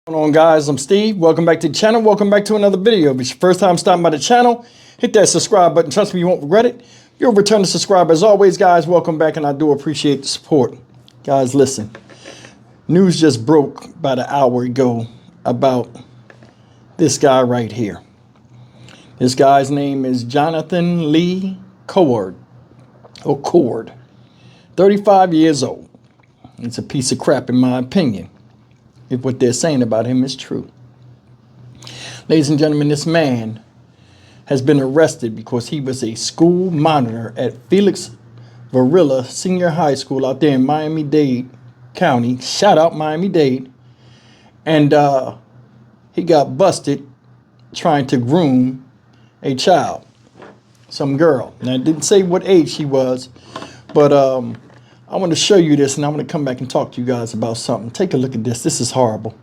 What's going on, guys? I'm Steve. Welcome back to the channel. Welcome back to another video. If it's your first time stopping by the channel, hit that subscribe button. Trust me, you won't regret it. You'll return to subscribe. As always, guys, welcome back, and I do appreciate the support. Guys, listen. News just broke about an hour ago about this guy right here. This guy's name is Jonathan Lee Cord, 35 years old. It's a piece of crap in my opinion, if what they're saying about him is true. Ladies and gentlemen, this man has been arrested because he was a school monitor at Felix Varela Senior High School out there in Miami-Dade County. Shout out Miami-Dade. And he got busted trying to groom a child, some girl. Now, it didn't say what age she was, but I want to show you this, and I'm going to come back and talk to you guys about something. Take a look at this. This is horrible.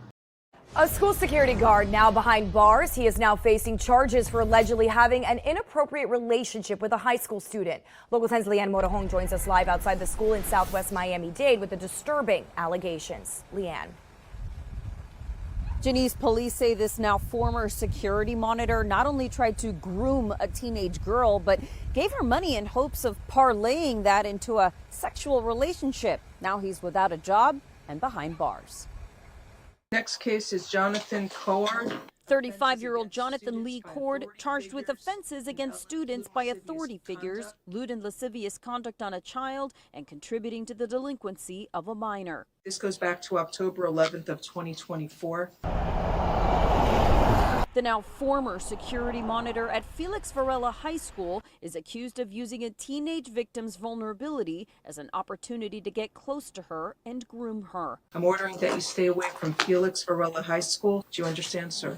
A school security guard now behind bars. He is now facing charges for allegedly having an inappropriate relationship with a high school student. Local 10's Leanne Motorhome joins us live outside the school in Southwest Miami-Dade with the disturbing allegations. Leanne. Janice, police say this now former security monitor not only tried to groom a teenage girl, but gave her money in hopes of parlaying that into a sexual relationship. Now he's without a job and behind bars. Next case is Jonathan Cord. 35-year-old Jonathan Lee Cord charged with offenses against students by authority figures, lewd and lascivious conduct on a child, and contributing to the delinquency of a minor. This goes back to October 11th of 2024. The now former security monitor at Felix Varela High School is accused of using a teenage victim's vulnerability as an opportunity to get close to her and groom her. I'm ordering that you stay away from Felix Varela High School. Do you understand, sir?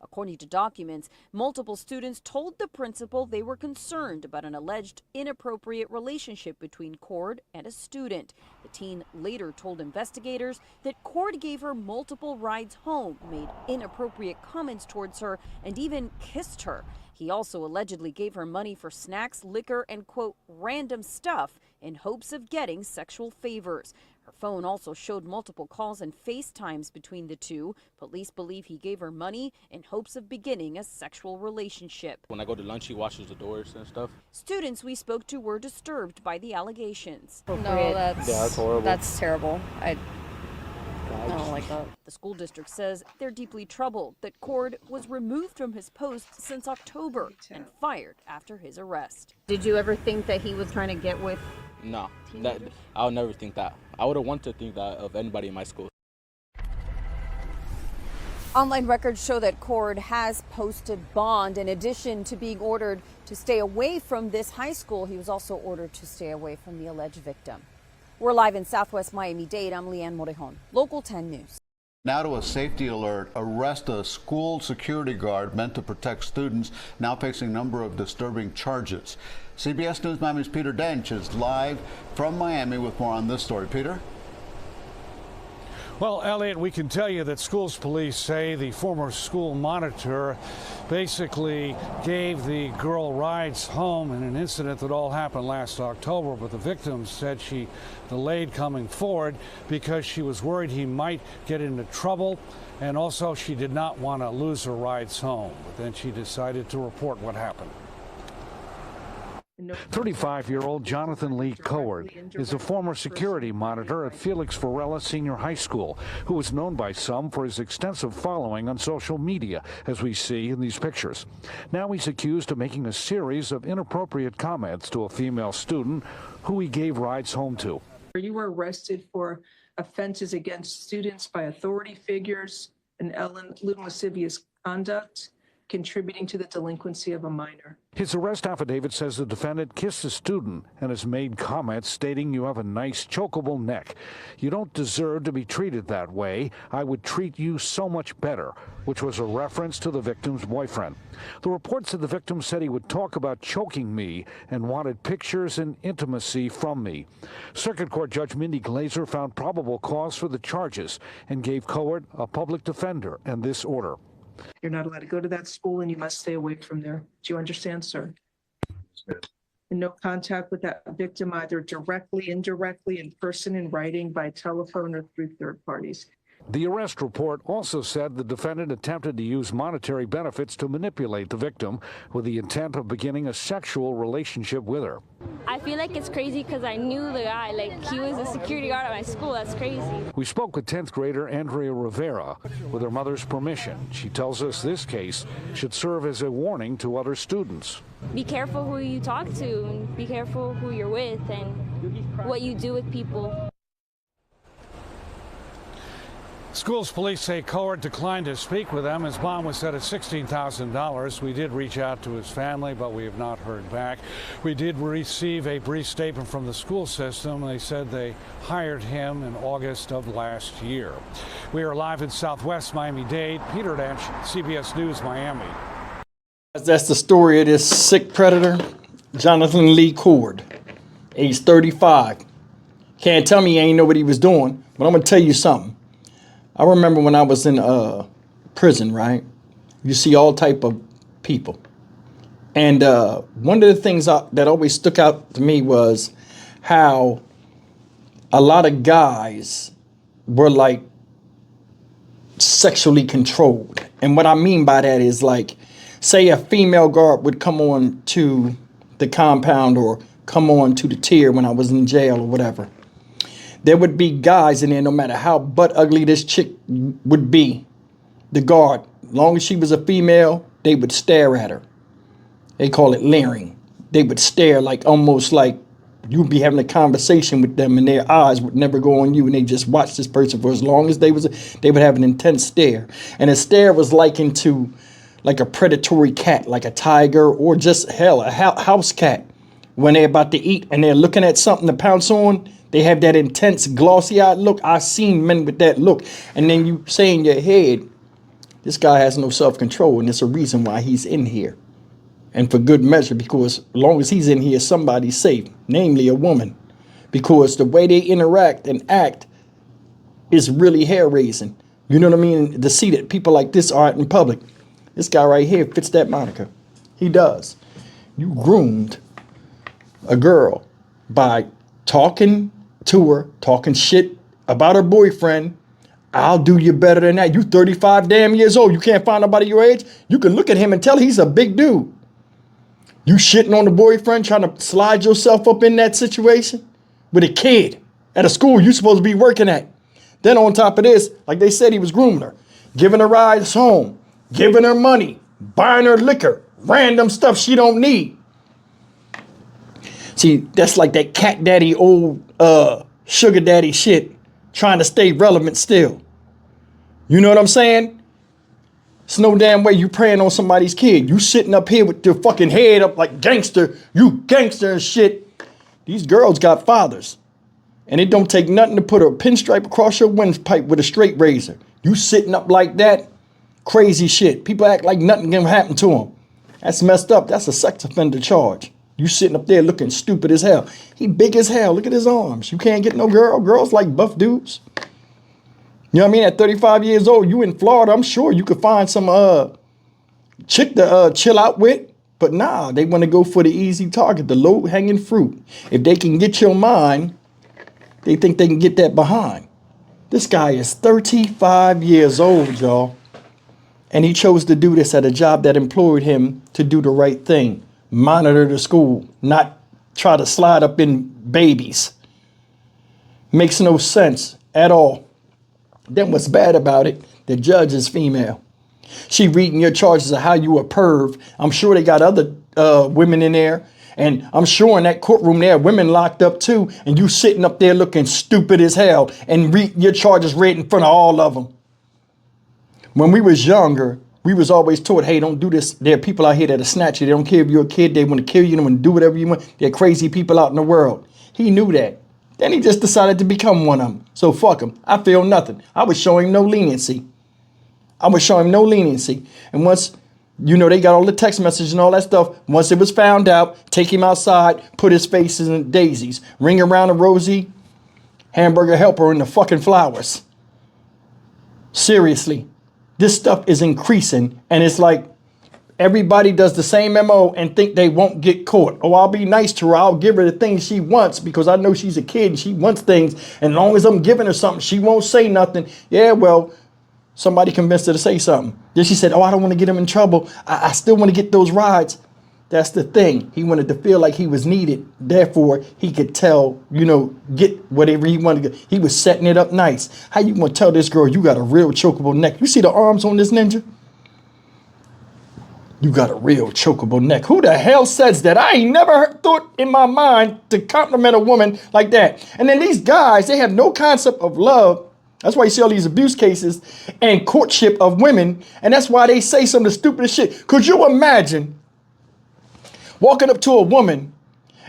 According to documents, multiple students told the principal they were concerned about an alleged inappropriate relationship between Cord and a student. The teen later told investigators that Cord gave her multiple rides home, made inappropriate comments towards her, and even kissed her. He also allegedly gave her money for snacks, liquor, and, quote, random stuff in hopes of getting sexual favors. Her phone also showed multiple calls and FaceTimes between the two. Police believe he gave her money in hopes of beginning a sexual relationship. When I go to lunch, he washes the doors and stuff. Students we spoke to were disturbed by the allegations. No, that's horrible. That's terrible. I don't like that. The school district says they're deeply troubled that Cord was removed from his post since October and fired after his arrest. Did you ever think that he was trying to get with? No, I would never think that. I would have wanted to think that of anybody in my school. Online records show that Cord has posted bond. In addition to being ordered to stay away from this high school, he was also ordered to stay away from the alleged victim. We're live in Southwest Miami-Dade. I'm Leanne Motorhome, Local 10 News. Now to a safety alert. Arrest a school security guard meant to protect students, now facing a number of disturbing charges. CBS News Miami's Peter Dench is live from Miami with more on this story. Peter? Well, Elliot, we can tell you that schools police say the former school monitor basically gave the girl rides home in an incident that all happened last October, but the victim said she delayed coming forward because she was worried he might get into trouble, and also she did not want to lose her rides home. But then she decided to report what happened. 35-year-old Jonathan Lee Cord is a former security monitor at Felix Varela Senior High School, who is known by some for his extensive following on social media, as we see in these pictures. Now he's accused of making a series of inappropriate comments to a female student who he gave rides home to. You were arrested for offenses against students by authority figures and lewd and lascivious conduct, contributing to the delinquency of a minor. His arrest affidavit says the defendant kissed a student and has made comments stating, "You have a nice chokeable neck. You don't deserve to be treated that way. I would treat you so much better," which was a reference to the victim's boyfriend. The report said the victim said he would talk about choking me and wanted pictures and intimacy from me. Circuit Court Judge Mindy Glazer found probable cause for the charges and gave Cord a public defender and this order. You're not allowed to go to that school and you must stay away from there. Do you understand, sir? And no contact with that victim, either directly, indirectly, in person, in writing, by telephone, or through third parties. The arrest report also said the defendant attempted to use monetary benefits to manipulate the victim with the intent of beginning a sexual relationship with her. I feel like it's crazy because I knew the guy. Like, he was a security guard at my school. That's crazy. We spoke with 10th grader Andrea Rivera with her mother's permission. She tells us this case should serve as a warning to other students. Be careful who you talk to, and be careful who you're with, and what you do with people. Schools police say Coax declined to speak with them. His bond was set at $16,000. We did reach out to his family, but we have not heard back. We did receive a brief statement from the school system. They said they hired him in August of last year. We are live in Southwest Miami-Dade. Peter Dench, CBS News, Miami. That's the story of this sick predator, Jonathan Lee Cord, age 35. Can't tell me he ain't know what he was doing, but I'm going to tell you something. I remember when I was in prison, right? You see all type of people. And one of the things that always stuck out to me was how a lot of guys were like sexually controlled. And what I mean by that is, like, say a female guard would come on to the compound or come on to the tier when I was in jail or whatever. There would be guys in there, no matter how butt ugly this chick would be, the guard, as long as she was a female, they would stare at her. They call it leering. They would stare like almost like you'd be having a conversation with them and their eyes would never go on you, and they just watch this person for as long as they would have an intense stare. And a stare was likened to like a predatory cat, like a tiger, or just hell, a house cat. When they're about to eat and they're looking at something to pounce on, they have that intense, glossy-eyed look. I've seen men with that look. And then you say in your head, this guy has no self-control, and it's a reason why he's in here. And for good measure, because as long as he's in here, somebody's safe, namely a woman. Because the way they interact and act is really hair-raising. You know what I mean? To see that people like this are out in public. This guy right here fits that moniker. He does. You groomed a girl by talking to her, talking shit about her boyfriend. I'll do you better than that. You 35 damn years old. You can't find nobody your age. You can look at him and tell he's a big dude. You shitting on the boyfriend, trying to slide yourself up in that situation with a kid at a school you're supposed to be working at. Then on top of this, like they said, he was grooming her, giving her rides home, giving her money, buying her liquor, random stuff she don't need. See, that's like that cat daddy, old sugar daddy shit, trying to stay relevant still. You know what I'm saying? It's no damn way you preying on somebody's kid. You sitting up here with your fucking head up like gangster, you gangster and shit. These girls got fathers. And it don't take nothing to put a pinstripe across your windpipe with a straight razor. You sitting up like that, crazy shit. People act like nothing can happen to them. That's messed up. That's a sex offender charge. You sitting up there looking stupid as hell. He big as hell. Look at his arms. You can't get no girl. Girls like buff dudes. You know what I mean? At 35 years old, you in Florida, I'm sure you could find some chick to chill out with. But nah, they want to go for the easy target, the low-hanging fruit. If they can get your mind, they think they can get that behind. This guy is 35 years old, y'all. And he chose to do this at a job that employed him to do the right thing. Monitor the school, not try to slide up in babies. Makes no sense at all. Then what's bad about it, the judge is female. She reading your charges of how you a perv. I'm sure they got other women in there. And I'm sure in that courtroom there, women locked up too. And you sitting up there looking stupid as hell and read your charges read in front of all of them. When we was younger, we was always taught, hey, don't do this. There are people out here that'll snatch you. They don't care if you're a kid. They want to kill you. They want to do whatever you want. They're crazy people out in the world. He knew that. Then he just decided to become one of them. So fuck him. I feel nothing. I would show him no leniency. And once, you know, they got all the text messages and all that stuff. Once it was found out, take him outside, put his face in daisies, ring around a Rosie, hamburger helper in the fucking flowers. Seriously. This stuff is increasing, and it's like everybody does the same MO and think they won't get caught. Oh, I'll be nice to her. I'll give her the things she wants because I know she's a kid and she wants things. And as long as I'm giving her something, she won't say nothing. Yeah, well, somebody convinced her to say something. Then she said, oh, I don't want to get him in trouble. I still want to get those rides. That's the thing. He wanted to feel like he was needed. Therefore, he could tell, get whatever he wanted to get. He was setting it up nice. How you want to tell this girl you got a real chokeable neck? You see the arms on this ninja? You got a real chokeable neck. Who the hell says that? I ain't never thought in my mind to compliment a woman like that. And then these guys, they have no concept of love. That's why you see all these abuse cases and courtship of women. And that's why they say some of the stupidest shit. Could you imagine walking up to a woman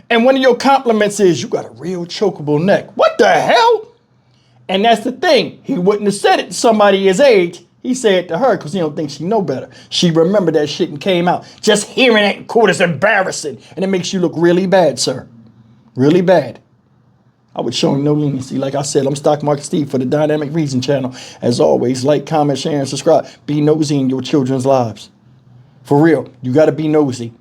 and one of your compliments is, you got a real chokeable neck? What the hell? And that's the thing. He wouldn't have said it to somebody his age. He said it to her because he don't think she know better. She remembered that shit and came out. Just hearing it in court is embarrassing. And it makes you look really bad, sir. Really bad. I would show him no leniency. Like I said, I'm Stock Market Steve for the Dynamic Reason channel. As always, like, comment, share, and subscribe. Be nosy in your children's lives. For real, you got to be nosy.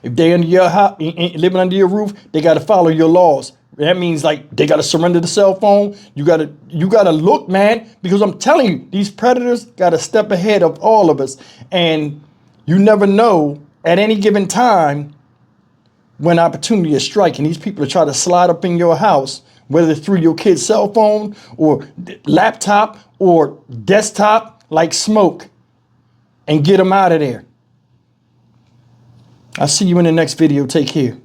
If they under your house, living under your roof, they got to follow your laws. That means like they got to surrender the cell phone. You got to look, man, because I'm telling you, these predators got to step ahead of all of us. And you never know at any given time when opportunity is striking. These people are trying to slide up in your house, whether through your kid's cell phone or laptop or desktop, like smoke, and get them out of there. I'll see you in the next video. Take care.